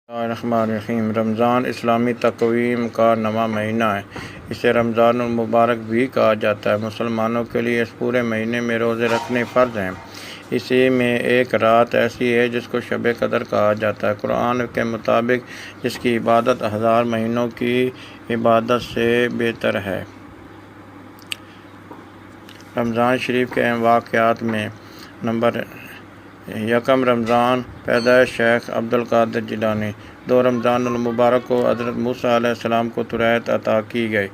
الرحمن الرحیم۔ رمضان اسلامی تقویم کا نواں مہینہ ہے۔ اسے رمضان المبارک بھی کہا جاتا ہے۔ مسلمانوں کے لیے اس پورے مہینے میں روزے رکھنے فرض ہیں۔ اسی میں ایک رات ایسی ہے جس کو شب قدر کہا جاتا ہے۔ قرآن کے مطابق جس کی عبادت 1000 مہینوں کی عبادت سے بہتر ہے۔ رمضان شریف کے اہم واقعات میں نمبر 1 رمضان پیدائش شیخ عبدالقادر جیلانی۔ 2 رمضان المبارک کو حضرت موسیٰ علیہ السلام کو تورات عطا کی گئی۔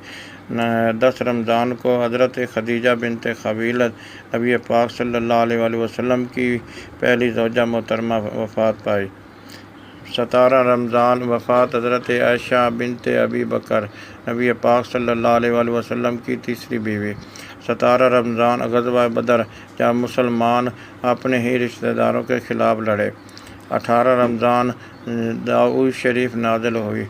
10 رمضان کو حضرت خدیجہ بنت خویلد نبی پاک صلی اللہ علیہ وسلم کی پہلی زوجہ محترمہ وفات پائی۔ 17 رمضان وفات حضرت عائشہ بنت ابی بکر نبی پاک صلی اللہ علیہ وسلم کی تیسری بیوی۔ 17 رمضان غزوہ بدر جہاں مسلمان اپنے ہی رشتہ داروں کے خلاف لڑے۔ 18 رمضان داؤد شریف نازل ہوئی۔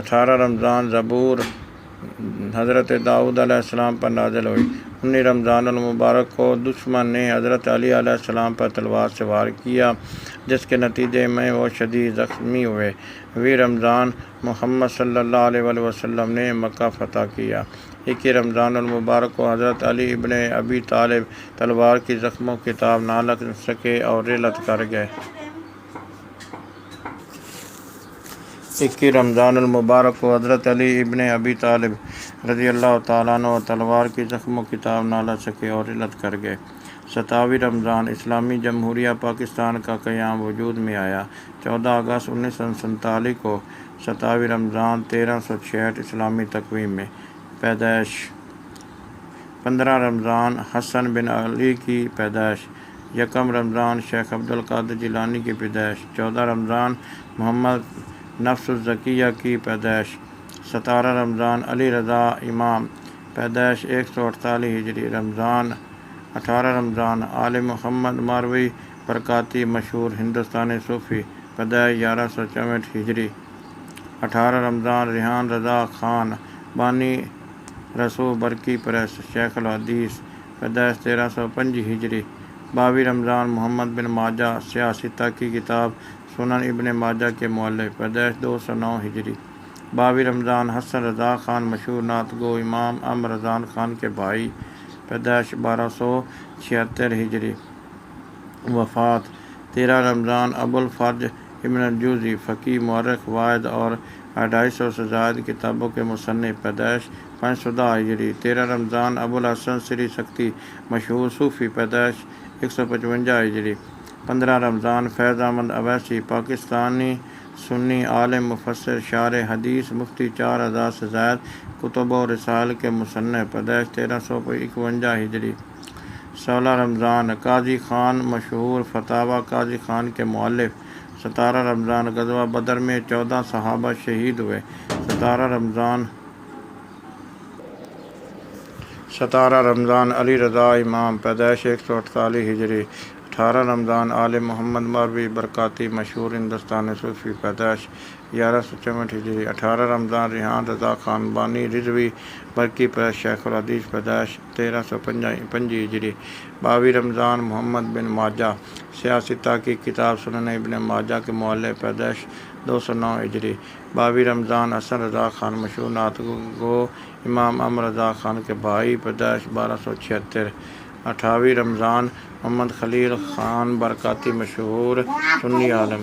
18 رمضان زبور حضرت داؤد علیہ السلام پر نازل ہوئی۔ 19 رمضان المبارک کو دشمن نے حضرت علی علیہ السلام پر تلوار سے وار کیا جس کے نتیجے میں وہ شدید زخمی ہوئے۔ 20 رمضان محمد صلی اللہ علیہ وسلم نے مکہ فتح کیا۔ 21 رمضان المبارک کو حضرت علی ابن ابی طالب تلوار کی زخموں کی تاب نہ لگ سکے اور رلت کر گئے۔ 21 رمضان المبارک کو حضرت علی ابن ابی طالب رضی اللہ تعالیٰ عنہ تلوار کی زخموں کی تاب نہ لگ سکے اور رلت کر گئے۔ 27 رمضان اسلامی جمہوریہ پاکستان کا قیام وجود میں آیا۔ 14 اگست 1947 کو 27 رمضان 1366 اسلامی تقویم میں پیدائش۔ 15 رمضان حسن بن علی کی پیدائش۔ 1 رمضان شیخ عبدالقادر جیلانی کی پیدائش۔ 14 رمضان محمد نفس الزکیہ کی پیدائش۔ 17 رمضان علی رضا امام پیدائش 148 ہجری رمضان۔ 18 رمضان عالم محمد ماروی برکاتی مشہور ہندوستانی صوفی پیدائش 1164 ہجری۔ 18 رمضان ریحان رضا خان بانی رسول برقی پریس شیخ الحدیث پیدائش 1305 ہجری۔ 22 رمضان محمد بن ماجہ سیاستہ کی کتاب سنن ابن ماجہ کے مؤلف پیدائش 209 ہجری۔ 22 رمضان حسن رضا خان مشہور نعت گو امام ام رضان خان کے بھائی پیدائش 1276 ہجری۔ وفات 13 رمضان ابوالفرج ابن الجوزی فقیہ مورخ واعظ اور 250 سے زائد کتابوں کے مصنف پیدائش 510 ہجری۔ 13 رمضان ابوالحسن سری سکتی مشہور صوفی پیدائش 155 ہجری۔ 15 رمضان فیض احمد اویسی پاکستانی سنی عالم مفسر شارح حدیث مفتی 4000 سے زائد کتب و رسائل کے مصنف پیدائش 1351 ہجری۔ 16 رمضان قاضی خان مشہور فتاوی قاضی خان کے مؤلف۔ 17 رمضان غزوہ بدر میں 14 صحابہ شہید ہوئے۔ 17 رمضان علی رضا امام پیدائش 148 ہجری۔ 18 رمضان عالم محمد ماروی برکاتی مشہور ہندوستانی صوفی پیدائش 1164 ہجری۔ 18 رمضان ریحان رضا خان بانی رضوی برقی پریس شیخ الحدیث پیدائش 1305 ہجری۔ 22 رمضان محمد بن ماجہ سیاستہ کی کتاب سنن ابن ماجہ کے مؤلف پیدائش 209 ہجری۔ 22 رمضان حسن رضا خان مشہور نعت گو امام ام رضا خان کے بھائی پیدائش 1276۔ 28 رمضان محمد خلیل خان برکاتی مشہور سنی عالم